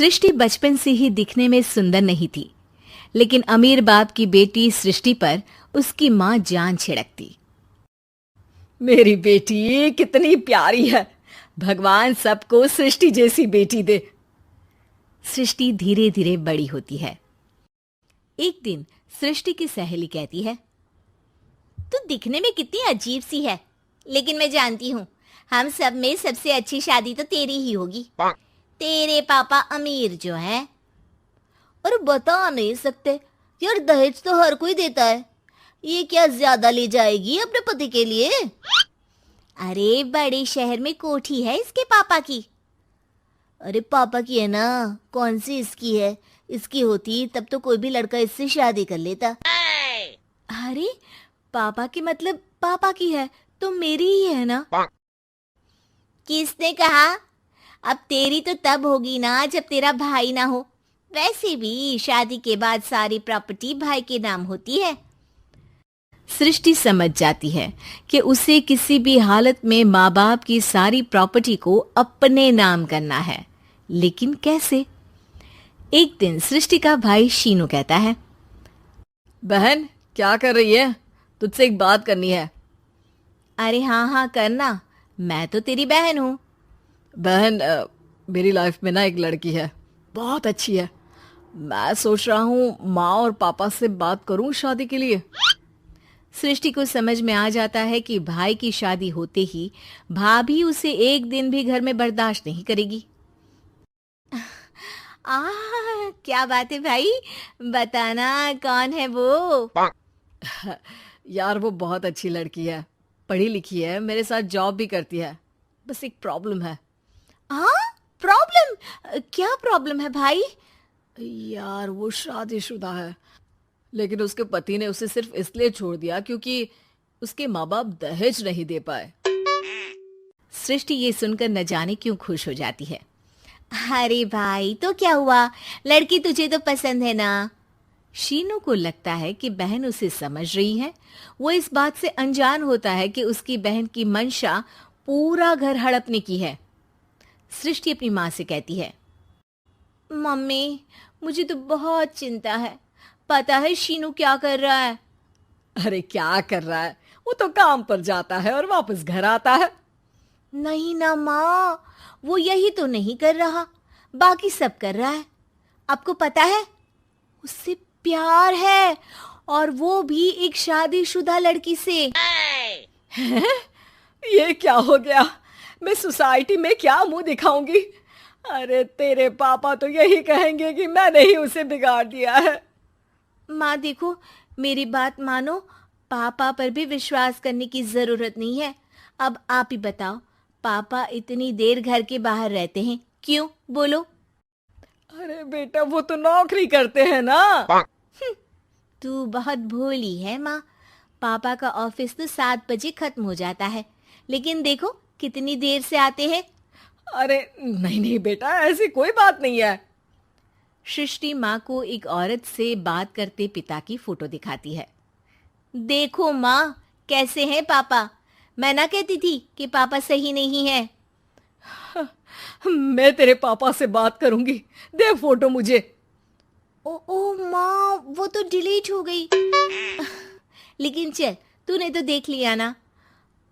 सृष्टि बचपन से ही दिखने में सुंदर नहीं थी, लेकिन अमीर बाप की बेटी सृष्टि पर उसकी माँ जान छिड़कती। मेरी बेटी कितनी प्यारी है, भगवान सबको सृष्टि जैसी बेटी दे। सृष्टि धीरे धीरे बड़ी होती है। एक दिन सृष्टि की सहेली कहती है, तू दिखने में कितनी अजीब सी है, लेकिन मैं जानती हूँ हम सब में सबसे अच्छी शादी तो तेरी ही होगी। तेरे पापा अमीर जो है। और बता नहीं सकते यार, दहेज तो हर कोई देता है, ये क्या ज्यादा ले जाएगी अपने पति के लिए? अरे बड़े शहर में कोठी है इसके पापा की। अरे पापा की है ना, कौन सी इसकी है? इसकी होती तब तो कोई भी लड़का इससे शादी कर लेता। अरे पापा की मतलब पापा की है तो मेरी ही है ना? किसने कहा? अब तेरी तो तब होगी ना जब तेरा भाई ना हो। वैसे भी शादी के बाद सारी प्रॉपर्टी भाई के नाम होती है। सृष्टि समझ जाती है कि उसे किसी भी हालत में माँ बाप की सारी प्रॉपर्टी को अपने नाम करना है, लेकिन कैसे? एक दिन सृष्टि का भाई शीनू कहता है, बहन क्या कर रही है? तुझसे एक बात करनी है। अरे हाँ हाँ करना, मैं तो तेरी बहन हूँ। बहन मेरी लाइफ में ना एक लड़की है, बहुत अच्छी है। मैं सोच रहा हूँ माँ और पापा से बात करूँ शादी के लिए। सृष्टि को समझ में आ जाता है कि भाई की शादी होते ही भाभी उसे एक दिन भी घर में बर्दाश्त नहीं करेगी। क्या बात है भाई, बताना कौन है वो? यार वो बहुत अच्छी लड़की है, पढ़ी लिखी है, मेरे साथ जॉब भी करती है। बस एक प्रॉब्लम है। हाँ प्रॉब्लम? क्या प्रॉब्लम है भाई? यार वो शादीशुदा है, लेकिन उसके पति ने उसे सिर्फ इसलिए छोड़ दिया क्योंकि उसके माँ बाप दहेज नहीं दे पाए। सृष्टि ये सुनकर न जाने क्यों खुश हो जाती है। अरे भाई तो क्या हुआ, लड़की तुझे तो पसंद है ना? शीनू को लगता है कि बहन उसे समझ रही है। वो इस बात से अनजान होता है कि उसकी बहन की मंशा पूरा घर हड़पने की है। सृष्टि अपनी माँ से कहती है, मम्मी मुझे तो बहुत चिंता है, पता है शीनू क्या कर रहा है? अरे क्या कर रहा है, वो तो काम पर जाता है और वापस घर आता है। नहीं ना माँ, वो यही तो नहीं कर रहा, बाकी सब कर रहा है। आपको पता है उससे प्यार है, और वो भी एक शादीशुदा लड़की से। ये क्या हो गया, मैं सोसाइटी में क्या मुंह दिखाऊंगी? अरे तेरे पापा तो यही कहेंगे कि मैंने ही उसे बिगाड़ दिया है। माँ देखो, मेरी बात मानो, पापा पर भी विश्वास करने की जरूरत नहीं है। अब आप ही बताओ, पापा इतनी देर घर के बाहर रहते हैं क्यों, बोलो? अरे बेटा वो तो नौकरी करते हैं ना। तू बहुत भोली है माँ, पापा का ऑफिस तो 7 बजे खत्म हो जाता है, लेकिन देखो कितनी देर से आते हैं। अरे नहीं नहीं बेटा, ऐसी कोई बात नहीं है। सृष्टि माँ को एक औरत से बात करते पिता की फोटो दिखाती है। देखो माँ कैसे हैं पापा, मैं ना कहती थी कि पापा सही नहीं है। मैं तेरे पापा से बात करूंगी, दे फोटो मुझे। ओ माँ वो तो डिलीट हो गई। लेकिन चल तूने तो देख लिया ना,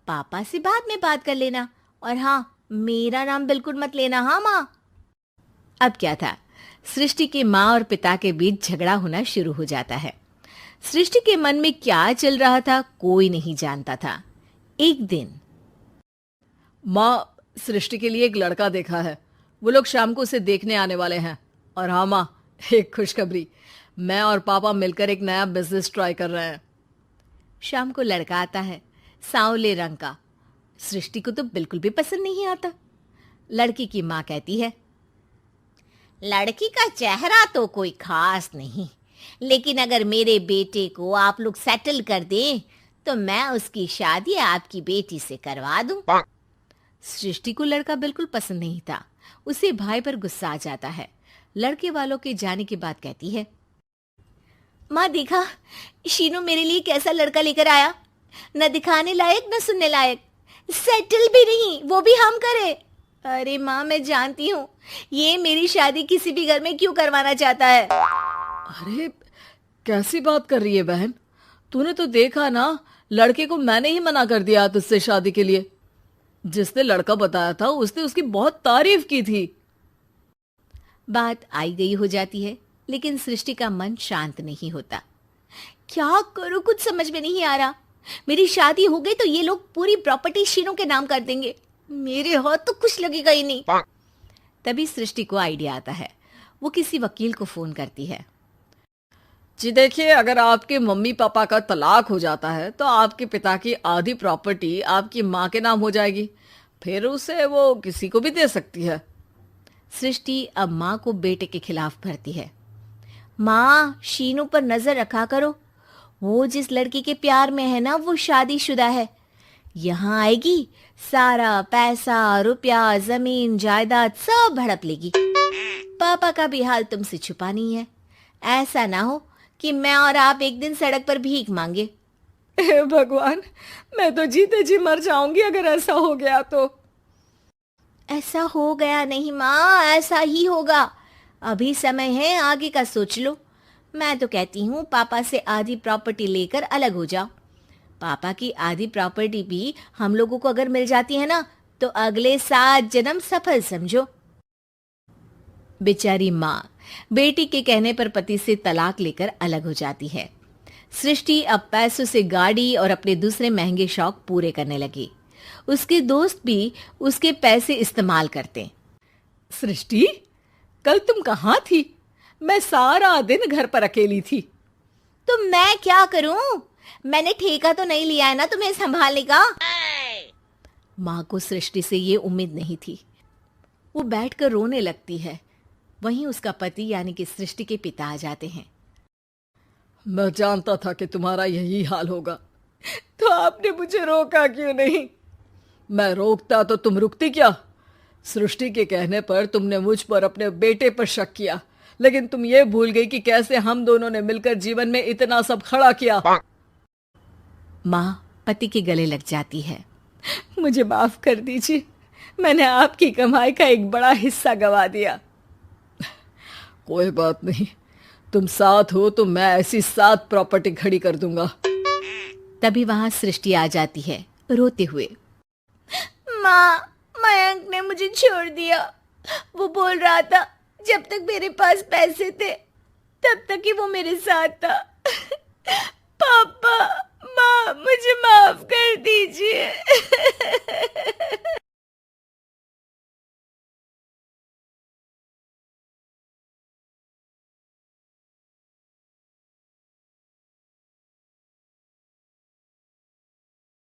पापा से बाद में बात कर लेना, और हाँ मेरा नाम बिल्कुल मत लेना। हाँ माँ। अब क्या था, सृष्टि के माँ और पिता के बीच झगड़ा होना शुरू हो जाता है। सृष्टि के मन में क्या चल रहा था कोई नहीं जानता था। एक दिन, माँ सृष्टि के लिए एक लड़का देखा है, वो लोग शाम को उसे देखने आने वाले हैं। और हाँ माँ, एक खुशखबरी, मैं और पापा मिलकर एक नया बिजनेस ट्राई कर रहे हैं। शाम को लड़का आता है, सांवले रंग का। सृष्टि को तो बिल्कुल भी पसंद नहीं आता। लड़की की माँ कहती है, लड़की का चेहरा तो कोई खास नहीं, लेकिन अगर मेरे बेटे को आप लोग सेटल कर दें तो मैं उसकी शादी आपकी बेटी से करवा दूं। सृष्टि को लड़का बिल्कुल पसंद नहीं था। उसे भाई पर गुस्सा आ जाता है। लड़के वालों के जाने के बाद कहती है, माँ देखा शीनू मेरे लिए कैसा लड़का लेकर आया, न दिखाने लायक न सुनने लायक, सेटल भी नहीं, वो भी हम करे। अरे माँ, मैं जानती हूँ ये मेरी शादी किसी भी घर में क्यों करवाना चाहता है। अरे कैसी बात कर रही है बहन? तूने तो देखा ना, लड़के को मैंने ही मना कर दिया तुझसे शादी के लिए। जिसने लड़का बताया था उसने उसकी बहुत तारीफ की थी। बात आई गई हो जाती है, लेकिन सृष्टि का मन शांत नहीं होता। क्या करूं, कुछ समझ में नहीं आ रहा। मेरी शादी हो गई तो ये लोग पूरी प्रॉपर्टी शीनू के नाम कर देंगे, मेरे हाथ तो कुछ लगेगा ही नहीं। तभी सृष्टि को आइडिया आता है। वो किसी वकील को फोन करती है। जी देखिए, अगर आपके मम्मी पापा का तलाक हो जाता है तो आपके पिता की आधी प्रॉपर्टी आपकी माँ के नाम हो जाएगी, फिर उसे वो किसी को भी दे सकती है। सृष्टि अब माँ को बेटे के खिलाफ भरती है। माँ, शीनू पर नजर रखा करो। वो जिस लड़की के प्यार में है ना, वो शादीशुदा है। यहाँ आएगी, सारा पैसा, रुपया, जमीन, जायदाद सब हड़प लेगी। पापा का भी हाल तुमसे छुपा नहीं है। ऐसा ना हो कि मैं और आप एक दिन सड़क पर भीख मांगे। हे भगवान, मैं तो जीते जी मर जाऊंगी अगर ऐसा हो गया तो। ऐसा हो गया नहीं माँ, ऐसा ही होगा। अभी समय है, आगे का सोच लो। मैं तो कहती हूँ पापा से आधी प्रॉपर्टी लेकर अलग हो जाओ। पापा की आधी प्रॉपर्टी भी हम लोगों को अगर मिल जाती है ना, तो अगले 7 जन्म सफल समझो। बेचारी माँ बेटी के कहने पर पति से तलाक लेकर अलग हो जाती है। सृष्टि अब पैसों से गाड़ी और अपने दूसरे महंगे शौक पूरे करने लगी। उसके दोस्त भी उसके पैसे इस्तेमाल करते। सृष्टि, कल तुम कहाँ थी? मैं सारा दिन घर पर अकेली थी। तो मैं क्या करूं? मैंने ठेका तो नहीं लिया है ना तुम्हें संभालने का। माँ को सृष्टि से ये उम्मीद नहीं थी। वो बैठकर रोने लगती है। वहीं उसका पति यानी कि सृष्टि के पिता आ जाते हैं। मैं जानता था कि तुम्हारा यही हाल होगा, तो आपने मुझे रोका क्यों नहीं? मैं रोकता तो तुम रुकती क्या? सृष्टि के कहने पर तुमने मुझ पर, अपने बेटे पर शक किया, लेकिन तुम ये भूल गई कि कैसे हम दोनों ने मिलकर जीवन में इतना सब खड़ा किया। माँ पति के गले लग जाती है। मुझे माफ कर दीजिए, मैंने आपकी कमाई का एक बड़ा हिस्सा गवा दिया। कोई बात नहीं, तुम साथ हो तो मैं ऐसी 7 प्रॉपर्टी खड़ी कर दूंगा। तभी वहां सृष्टि आ जाती है रोते हुए। माँ, मयंक ने मुझे छोड़ दिया। वो बोल रहा था जब तक मेरे पास पैसे थे तब तक ही वो मेरे साथ था। पापा, माँ, मुझे माफ कर दीजिए।